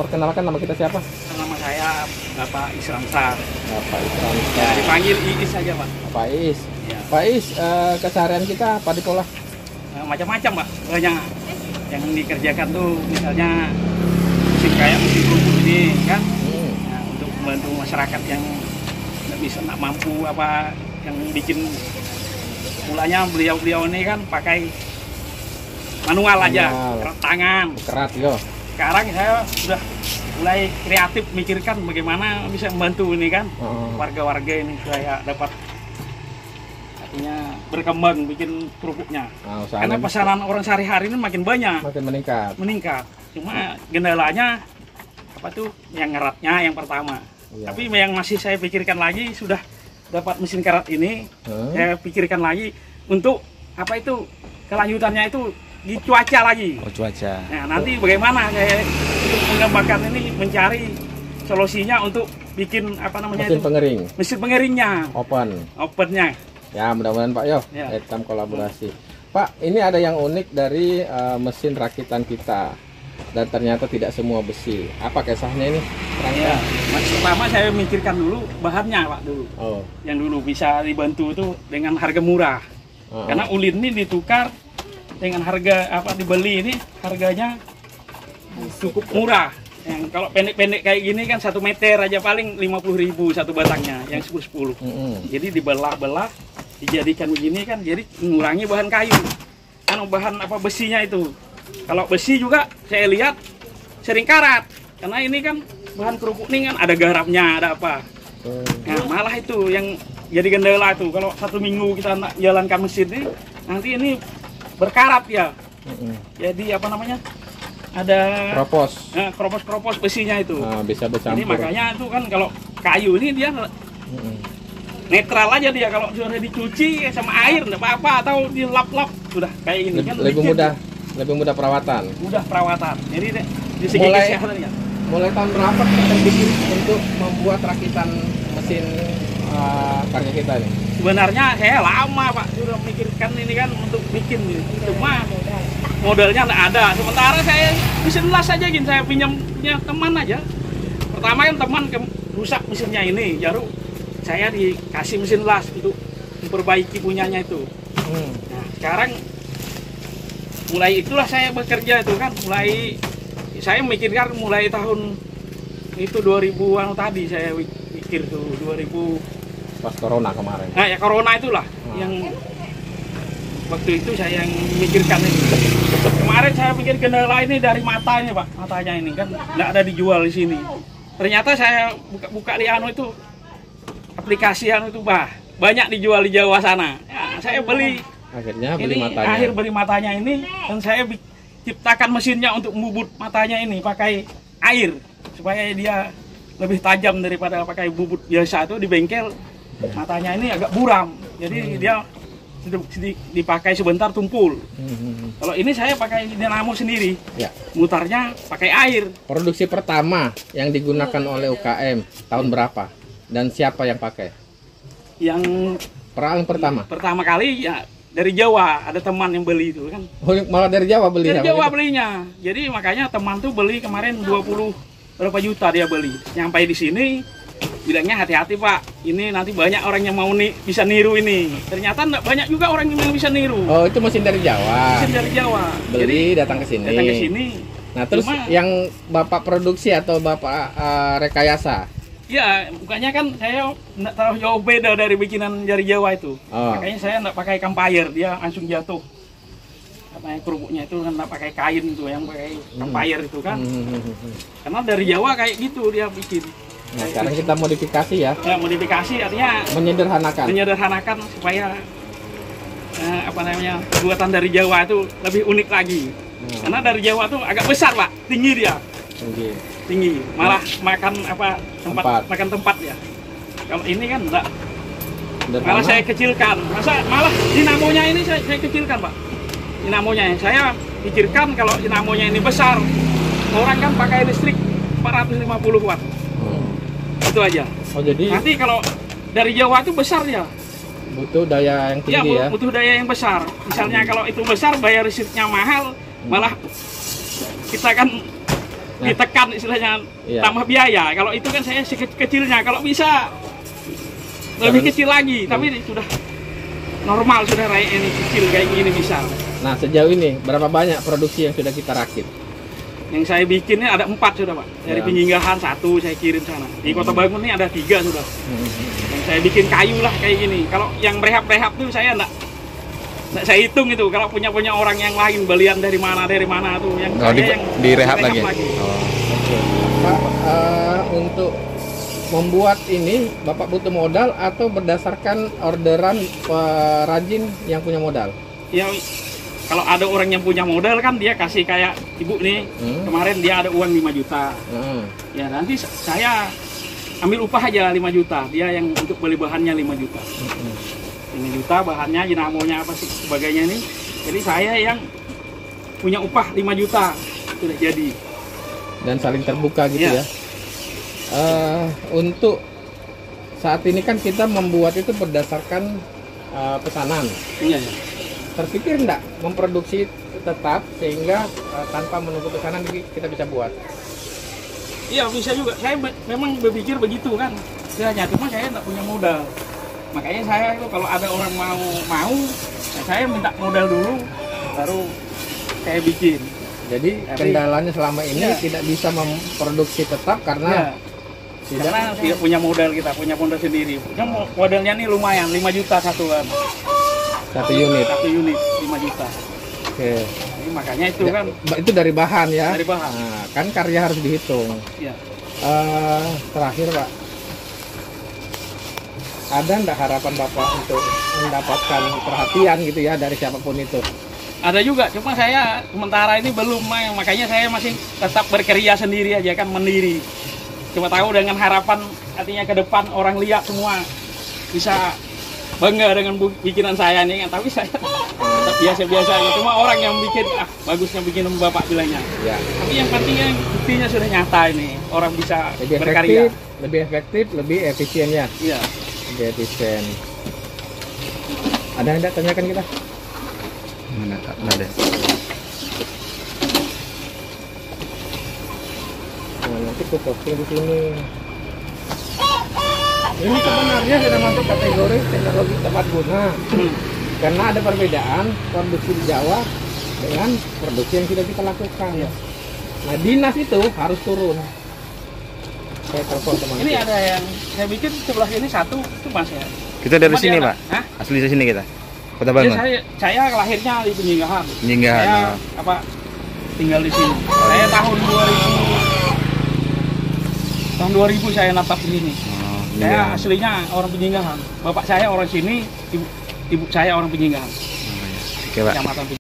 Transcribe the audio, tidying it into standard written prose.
perkenalkan nama kita siapa? Nama saya Bapak Isramsar. Bapak Isram. Ya, dipanggil Iis saja, Pak. Pak Is. Ya. Pak Is, keseharian kita apa di pola? Macam-macam, Pak. Banyak yang dikerjakan tuh, misalnya mesin kayak mesin kerupuk ini, kan? Nah, untuk membantu masyarakat yang nggak mampu apa, yang bikin mulanya beliau-beliau ini kan pakai manual aja, kerat tangan. Kerat, yo. Sekarang saya sudah mulai kreatif mikirkan bagaimana bisa membantu ini kan warga-warga ini supaya dapat artinya berkembang bikin kerupuknya. Karena pesanan orang sehari-hari ini makin banyak, makin meningkat. Cuma kendalanya apa tuh yang ngeratnya yang pertama. Tapi yang masih saya pikirkan lagi sudah dapat mesin kerat ini, saya pikirkan lagi untuk apa itu kelanjutannya itu di cuaca lagi. Oh, cuaca. Nah, nanti bagaimana saya untuk mengembangkan ini mencari solusinya untuk bikin apa namanya mesin pengering. Mesin pengeringnya. Opennya. Ya, mudah-mudahan Pak yo, kita kolaborasi. Pak, ini ada yang unik dari mesin rakitan kita. Dan ternyata tidak semua besi. Apa kisahnya ini? Ya, pertama saya mikirkan dulu bahannya, Pak, dulu. Yang dulu bisa dibantu itu dengan harga murah. Karena ulin ini ditukar dengan harga apa dibeli ini harganya cukup murah. Yang kalau pendek-pendek kayak gini kan 1 meter aja paling 50.000 satu batangnya, yang 10-10. Jadi dibelah-belah, dijadikan begini kan, jadi mengurangi bahan kayu. Kan bahan apa besinya itu. Kalau besi juga saya lihat sering karat, karena ini kan bahan kerupuk ini kan ada garamnya, ada apa. Nah, malah itu yang jadi kendala itu. Kalau 1 minggu kita jalankan mesin ini, nanti ini berkarat ya. Jadi apa namanya? Ada keropos besinya itu. Bisa bercampur. Jadi makanya itu kan kalau kayu ini dia netral aja dia, kalau sudah dicuci sama air enggak apa-apa, atau dilap-lap sudah kayak ini kan lebih mudah perawatan. Jadi di segi kesehatannya. Mulai tahun berapa kita bikin untuk membuat rakitan mesin karya kita ini? Sebenarnya saya lama, Pak, sudah memikirkan ini kan untuk bikin ini. Cuma modalnya nggak ada. Sementara saya mesin las aja gini, saya pinjamnya teman aja. Pertama kan teman rusak mesinnya ini, baru saya dikasih mesin las untuk memperbaiki punyanya itu. Nah, sekarang mulai itulah saya bekerja itu kan, mulai saya memikirkan mulai tahun itu 2000-an tadi saya pikir tuh 2000 pas corona kemarin. Nah ya corona itulah yang waktu itu saya yang memikirkan ini. Kemarin saya pikir kendala ini dari matanya, Pak, matanya ini kan nggak ada dijual di sini. Ternyata saya buka di itu aplikasi itu banyak dijual di Jawa sana. Ya, saya beli. Akhirnya beli matanya ini, dan saya ciptakan mesinnya untuk membubut matanya ini pakai air supaya dia lebih tajam daripada pakai bubut biasa itu di bengkel. Matanya ini agak buram, jadi dia dipakai sebentar tumpul. Kalau ini saya pakai dinamo sendiri, mutarnya pakai air. Produksi pertama yang digunakan oleh UKM tahun berapa dan siapa yang pakai? Yang pertama kali ya dari Jawa, ada teman yang beli itu kan. Oh, malah dari Jawa beli. Dari Jawa belinya. Jadi makanya teman tuh beli kemarin 20 berapa juta dia beli. Nyampai di sini bilangnya hati-hati, Pak. Ini nanti banyak orang yang mau bisa niru ini. Ternyata enggak banyak juga orang yang bisa niru. Oh, itu mesin dari Jawa. Mesin dari Jawa. Beli. Jadi datang ke sini. Nah, terus yang Bapak produksi atau Bapak rekayasa? Ya, bukannya kan saya nggak tahu jauh beda dari bikinan dari Jawa itu. Makanya saya nggak pakai campfire, dia langsung jatuh. Katanya kerupuknya itu kan nggak pakai kain itu, yang pakai campfire itu kan. Karena dari Jawa kayak gitu dia bikin. Nah, sekarang kita modifikasi ya. Ya, modifikasi artinya menyederhanakan supaya apa namanya buatan dari Jawa itu lebih unik lagi. Karena dari Jawa tuh agak besar, Pak, tinggi dia. Tinggi, malah makan tempat ya. Kalau ini kan enggak, malah saya kecilkan. Malah dinamonya ini saya kecilkan, Pak. Dinamonya saya pikirkan kalau dinamonya ini besar, orang kan pakai listrik 450 watt. Itu aja. Oh, jadi nanti kalau dari Jawa itu besar ya. Butuh daya yang tinggi ya. Butuh daya yang besar. Misalnya kalau itu besar bayar listriknya mahal, malah kita kan ditekan istilahnya, tambah biaya. Kalau itu kan saya kecilnya, kalau bisa lebih kecil lagi, tapi sudah normal, sudah ini kecil kayak gini bisa. Nah, sejauh ini berapa banyak produksi yang sudah kita rakit? Yang saya bikinnya ada 4 sudah, Pak. Dari Penyinggahan 1 saya kirim sana. Di Kota Bangun ini ada 3 sudah. Yang saya bikin kayu lah kayak gini. Kalau yang berehab-berehab tuh saya enggak saya hitung itu. Kalau punya orang yang lain belian dari mana tuh yang yang direhab lagi. Oh, okay. Pak, untuk membuat ini Bapak butuh modal atau berdasarkan orderan perajin yang punya modal? Ya, kalau ada orang yang punya modal kan dia kasih kayak ibu nih, kemarin dia ada uang 5 juta. Ya nanti saya ambil upah aja 5 juta, dia yang untuk beli bahannya 5 juta. 5 juta bahannya, dinamonya apa sih sebagainya nih. Jadi saya yang punya upah 5 juta sudah jadi. Dan saling terbuka gitu ya. Untuk saat ini kan kita membuat itu berdasarkan pesanan. Iya. Terpikir enggak memproduksi tetap sehingga tanpa menunggu pesanan kita bisa buat? Iya, bisa juga. Saya memang berpikir begitu kan. Istilahnya, cuma saya enggak punya modal. Makanya saya itu kalau ada orang mau, saya minta modal dulu, baru saya bikin. Jadi kendalanya selama ini tidak bisa memproduksi tetap karena tidak punya modal, kita punya modal sendiri. Modalnya nih lumayan, 5 juta satuan. Satu unit 5 juta. Oke. Jadi makanya itu kan itu dari bahan ya. Dari bahan. Nah, kan karya harus dihitung. Iya. Terakhir, Pak. Ada enggak harapan Bapak untuk mendapatkan perhatian gitu ya dari siapapun itu? Ada juga, cuma saya sementara ini belum, makanya saya masih tetap berkarya sendiri aja kan, mandiri. Cuma tahu dengan harapan artinya ke depan orang lihat semua bisa bangga dengan bikinan saya nih, tapi saya tetap biasa-biasa aja. Cuma orang yang bikin, bagusnya bikin Bapak bilangnya. Ya. Tapi yang pentingnya buktinya sudah nyata ini, orang bisa berkarya. Lebih efektif, lebih efisien ya. Iya. Lebih efisien. Ada yang enggak tanyakan kita? Mana ada? Nah, nanti aku posting di sini. Ini sebenarnya sudah masuk kategori teknologi tepat guna. Karena ada perbedaan produksi di Jawa dengan produksi yang sudah kita lakukan. Ya. Nah, dinas itu harus turun. Saya telepon teman. Ini ada yang saya bikin sebelah sini satu, itu Mas ya. Kita dari sini, Pak. Hah? Asli dari sini kita. Kota Bangun. Ya, saya lahirnya di Penyinggahan. Penyinggahan. Saya tinggal di sini. Saya tahun 2000 saya natap di sini. Saya aslinya orang Penyinggahan. Bapak saya orang sini, ibu saya orang Penyinggahan. Oke, Pak.